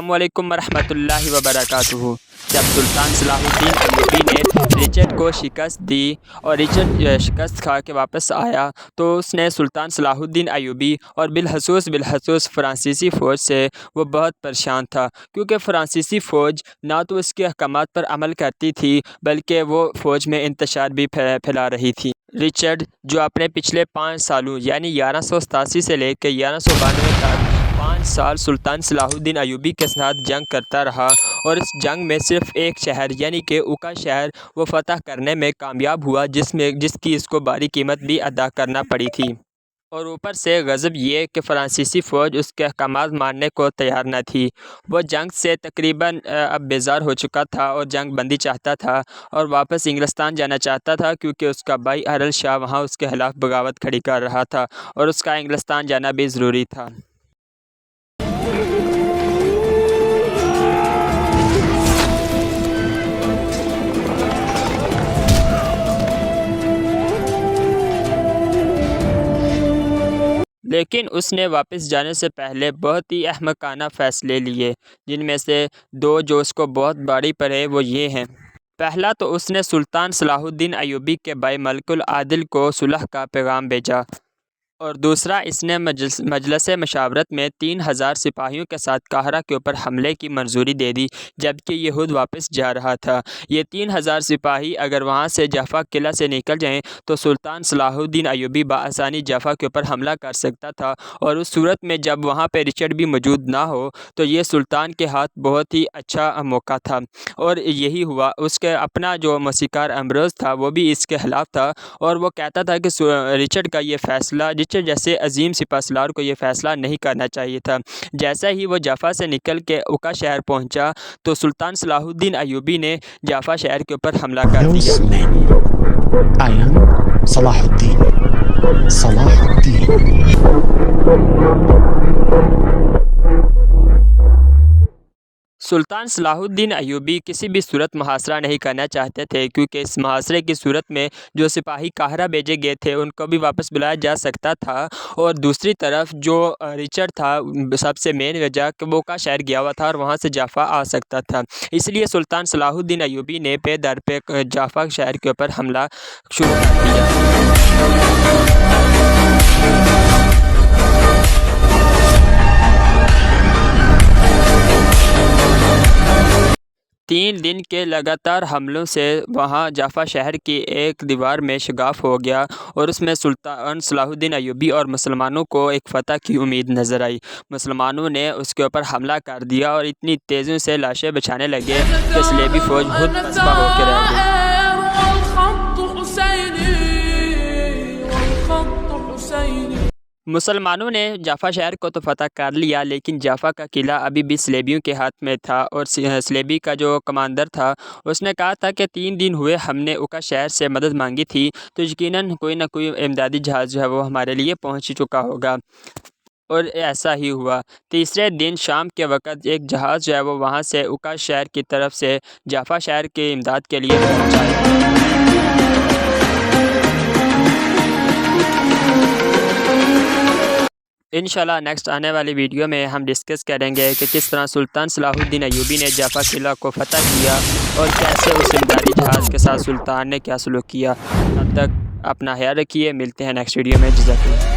السلام علیکم ورحمۃ اللہ وبرکاتہ۔ جب سلطان صلاح الدین ایوبی نے رچرڈ کو شکست دی اور رچرڈ شکست کھا کے واپس آیا تو اس نے سلطان صلاح الدین ایوبی اور بالخصوص فرانسیسی فوج سے وہ بہت پریشان تھا، کیونکہ فرانسیسی فوج نہ تو اس کے احکامات پر عمل کرتی تھی بلکہ وہ فوج میں انتشار بھی پھیلا رہی تھی۔ رچرڈ جو اپنے پچھلے 5 سالوں یعنی 1187 سے لے کے 1192 تک 5 سال سلطان صلاح الدین ایوبی کے ساتھ جنگ کرتا رہا اور اس جنگ میں صرف ایک شہر یعنی کہ اوکا شہر وہ فتح کرنے میں کامیاب ہوا، جس کی اس کو بھاری قیمت بھی ادا کرنا پڑی تھی۔ اور اوپر سے غضب یہ کہ فرانسیسی فوج اس کے احکامات ماننے کو تیار نہ تھی۔ وہ جنگ سے تقریباً اب بیزار ہو چکا تھا اور جنگ بندی چاہتا تھا اور واپس انگلستان جانا چاہتا تھا، کیونکہ اس کا بھائی ارل شاہ وہاں اس کے خلاف بغاوت کھڑی کر رہا تھا اور اس کا انگلستان جانا بھی ضروری تھا۔ لیکن اس نے واپس جانے سے پہلے بہت ہی احمقانہ فیصلے لیے، جن میں سے 2 جو اس کو بہت بھاری پڑے وہ یہ ہیں۔ پہلا تو اس نے سلطان صلاح الدین ایوبی کے بھائی ملک العادل کو صلح کا پیغام بھیجا، اور دوسرا اس نے مجلس مشاورت میں 3000 سپاہیوں کے ساتھ قاہرہ کے اوپر حملے کی منظوری دے دی، جبکہ یہ خود واپس جا رہا تھا۔ یہ 3000 سپاہی اگر وہاں سے جعفہ قلعہ سے نکل جائیں تو سلطان صلاح الدین ایوبی بآسانی جعفہ کے اوپر حملہ کر سکتا تھا، اور اس صورت میں جب وہاں پہ رچرڈ بھی موجود نہ ہو تو یہ سلطان کے ہاتھ بہت ہی اچھا موقع تھا، اور یہی ہوا۔ اس کے اپنا جو موسیقار امبروز تھا وہ بھی اس کے خلاف تھا، اور وہ کہتا تھا کہ رچرڈ کا یہ فیصلہ، رچرڈ جیسے عظیم سپہ سالار کو یہ فیصلہ نہیں کرنا چاہیے تھا۔ جیسا ہی وہ جعفہ سے نکل کے اوکا شہر پہنچا تو سلطان صلاح الدین ایوبی نے جعفہ شہر کے اوپر حملہ کر دیا۔ صلاح الدین سلطان صلاح الدین ایوبی کسی بھی صورت محاصرہ نہیں کرنا چاہتے تھے، کیونکہ اس محاصرے کی صورت میں جو سپاہی قاہرہ بھیجے گئے تھے ان کو بھی واپس بلایا جا سکتا تھا، اور دوسری طرف جو رچرڈ تھا سب سے مین وجہ کہ وہ اوکا شہر گیا ہوا تھا اور وہاں سے جعفہ آ سکتا تھا، اس لیے سلطان صلاح الدین ایوبی نے پے در پہ جعفہ شہر کے اوپر حملہ شروع کر دیا۔ 3 دن کے لگاتار حملوں سے وہاں جعفہ شہر کی ایک دیوار میں شگاف ہو گیا، اور اس میں سلطان صلاح الدین ایوبی اور مسلمانوں کو ایک فتح کی امید نظر آئی۔ مسلمانوں نے اس کے اوپر حملہ کر دیا اور اتنی تیزی سے لاشیں بچھانے لگے کہ صلیبی فوج خود پسپا ہو کے رہ گئی۔ مسلمانوں نے جعفہ شہر کو تو فتح کر لیا، لیکن جعفہ کا قلعہ ابھی بھی صلیبیوں کے ہاتھ میں تھا، اور صلیبی کا جو کمانڈر تھا اس نے کہا تھا کہ 3 دن ہوئے ہم نے اوکا شہر سے مدد مانگی تھی، تو یقیناً کوئی نہ کوئی امدادی جہاز جو ہے وہ ہمارے لیے پہنچ چکا ہوگا، اور ایسا ہی ہوا۔ تیسرے دن شام کے وقت ایک جہاز جو ہے وہ وہاں سے اوکا شہر کی طرف سے جعفہ شہر کی امداد کے لیے پہنچا۔ انشاءاللہ نیکسٹ آنے والی ویڈیو میں ہم ڈسکس کریں گے کہ کس طرح سلطان صلاح الدین ایوبی نے جعفہ قلعہ کو فتح کیا اور کیسے اس امدادی جہاز کے ساتھ سلطان نے کیا سلوک کیا۔ تب تک اپنا خیال رکھیے، ملتے ہیں نیکسٹ ویڈیو میں۔ جزاک اللہ۔